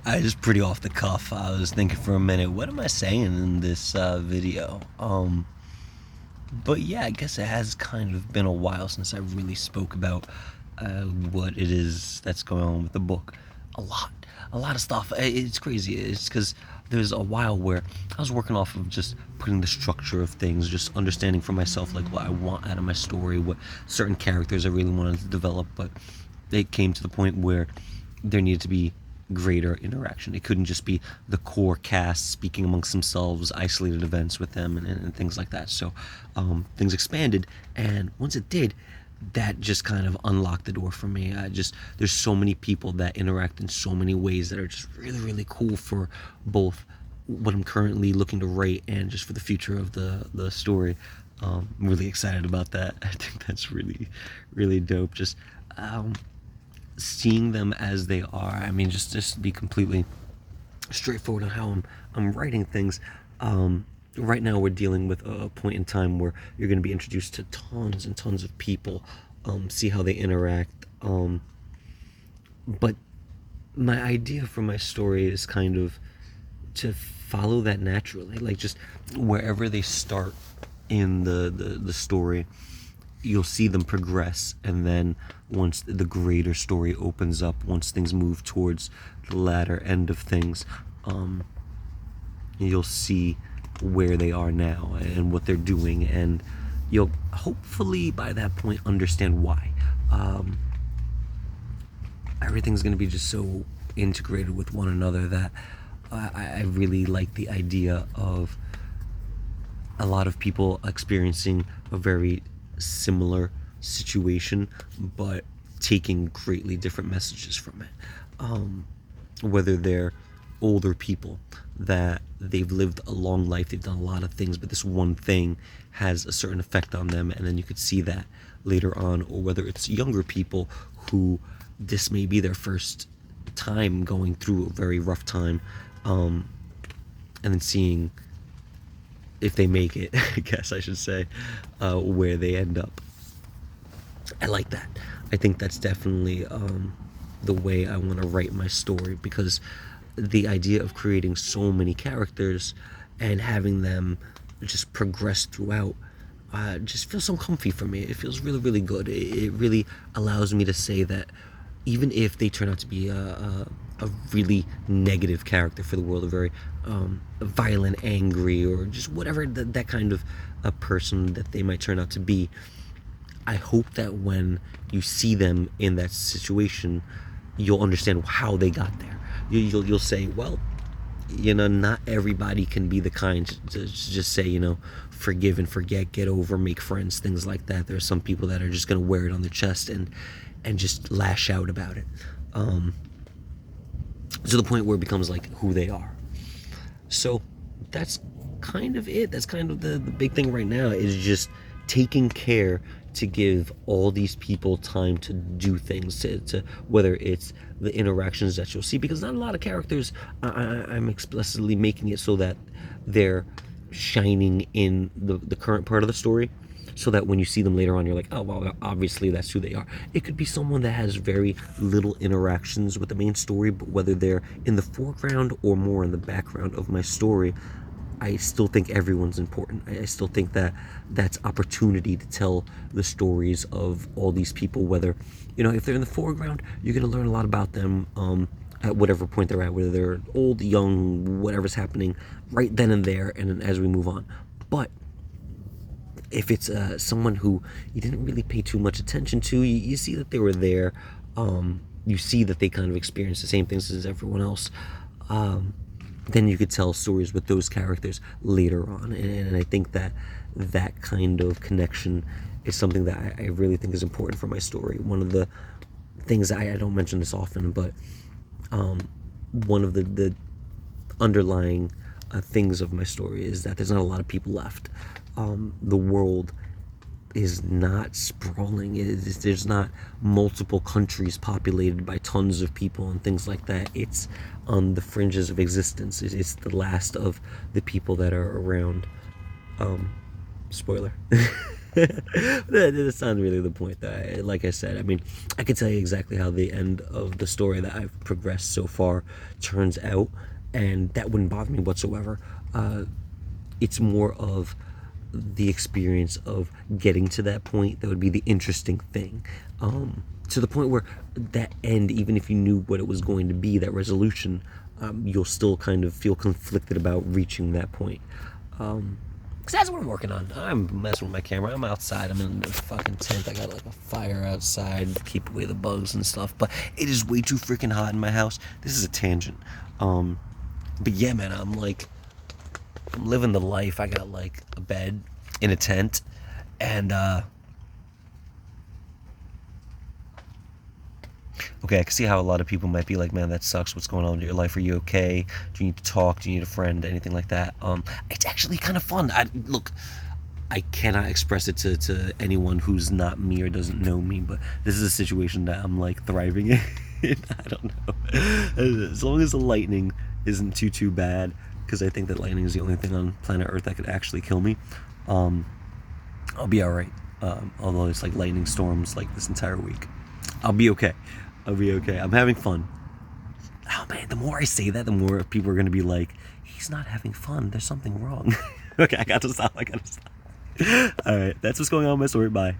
I just pretty off the cuff. I was thinking for a minute, what am I saying in this video? But yeah, I guess it has kind of been a while since I really spoke about what it is that's going on with the book. A lot, a lot of stuff. It's crazy. It's because there's a while where I was working off of just putting the structure of things, just understanding for myself like what I want out of my story, what certain characters I really wanted to develop. But it came to the point where there needed to be greater interaction. It couldn't just be the core cast speaking amongst themselves, isolated events with them, and things like that. So things expanded, and once it did, that just kind of unlocked the door for me. There's so many people that interact in so many ways that are just really, really cool for both what I'm currently looking to write and just for the future of the story. I'm really excited about that. I think that's really, really dope. Just seeing them as they are. I mean, just be completely straightforward on how I'm writing things. Right now, we're dealing with a point in time where you're going to be introduced to tons and tons of people, see how they interact. But my idea for my story is kind of to follow that naturally, like just wherever they start in the story, you'll see them progress, and then once the greater story opens up, once things move towards the latter end of things, you'll see where they are now and what they're doing, and you'll hopefully by that point understand why. Everything's going to be just so integrated with one another that I really like the idea of a lot of people experiencing a very similar situation but taking greatly different messages from it. Whether they're older people that they've lived a long life, they've done a lot of things, but this one thing has a certain effect on them, and then you could see that later on. Or whether it's younger people who this may be their first time going through a very rough time, and then seeing if they make it, I guess I should say, where they end up. I like that. I think that's definitely the way I want to write my story, because the idea of creating so many characters and having them just progress throughout just feels so comfy for me. It feels really, really good. It really allows me to say that even if they turn out to be a really negative character for the world, a very violent, angry, or just whatever that kind of a person that they might turn out to be, I hope that when you see them in that situation, you'll understand how they got there. You'll say, well, not everybody can be the kind to just say, forgive and forget, get over, make friends, things like that. There are some people that are just going to wear it on their chest and just lash out about it, to the point where it becomes like who they are. So that's kind of it. That's kind of the big thing right now, is just taking care to give all these people time to do things, to whether it's the interactions that you'll see, because not a lot of characters, I'm explicitly making it so that they're shining in the current part of the story, so that when you see them later on, you're like, oh, well, obviously that's who they are. It could be someone that has very little interactions with the main story, but whether they're in the foreground or more in the background of my story, I still think everyone's important. I still think that that's opportunity to tell the stories of all these people, whether, if they're in the foreground, you're going to learn a lot about them at whatever point they're at, whether they're old, young, whatever's happening right then and there, and then as we move on. But if it's someone who you didn't really pay too much attention to, you see that they were there, you see that they kind of experienced the same things as everyone else, then you could tell stories with those characters later on. And I think that kind of connection is something that I really think is important for my story. One of the things, I don't mention this often, but one of the underlying things of my story is that there's not a lot of people left. The world is not sprawling. There's not multiple countries populated by tons of people and things like that. It's on the fringes of existence. It's the last of the people that are around. Spoiler. That's not really the point, though. Like I said, I mean, I could tell you exactly how the end of the story that I've progressed so far turns out, and that wouldn't bother me whatsoever. It's more of the experience of getting to that point that would be the interesting thing. To the point where that end, even if you knew what it was going to be, that resolution, you'll still kind of feel conflicted about reaching that point. Cause that's what I'm working on. I'm messing with my camera. I'm outside. I'm in the fucking tent. I got like a fire outside to keep away the bugs and stuff. But it is way too freaking hot in my house. This is a tangent. But yeah, man, I'm living the life. I got like a bed in a tent, and okay, I can see how a lot of people might be like, man, that sucks. What's going on in your life? Are you okay? Do you need to talk? Do you need a friend? Anything like that? It's actually kind of fun. Look, I cannot express it to anyone who's not me or doesn't know me, but this is a situation that I'm like thriving in. I don't know. As long as the lightning isn't too bad, because I think that lightning is the only thing on planet Earth that could actually kill me. I'll be all right. Although it's like lightning storms like this entire week, I'll be okay. I'll be okay. I'm having fun. Oh man, the more I say that, the more people are gonna be like, he's not having fun. There's something wrong. Okay, I gotta stop. All right, that's what's going on with my story. Bye.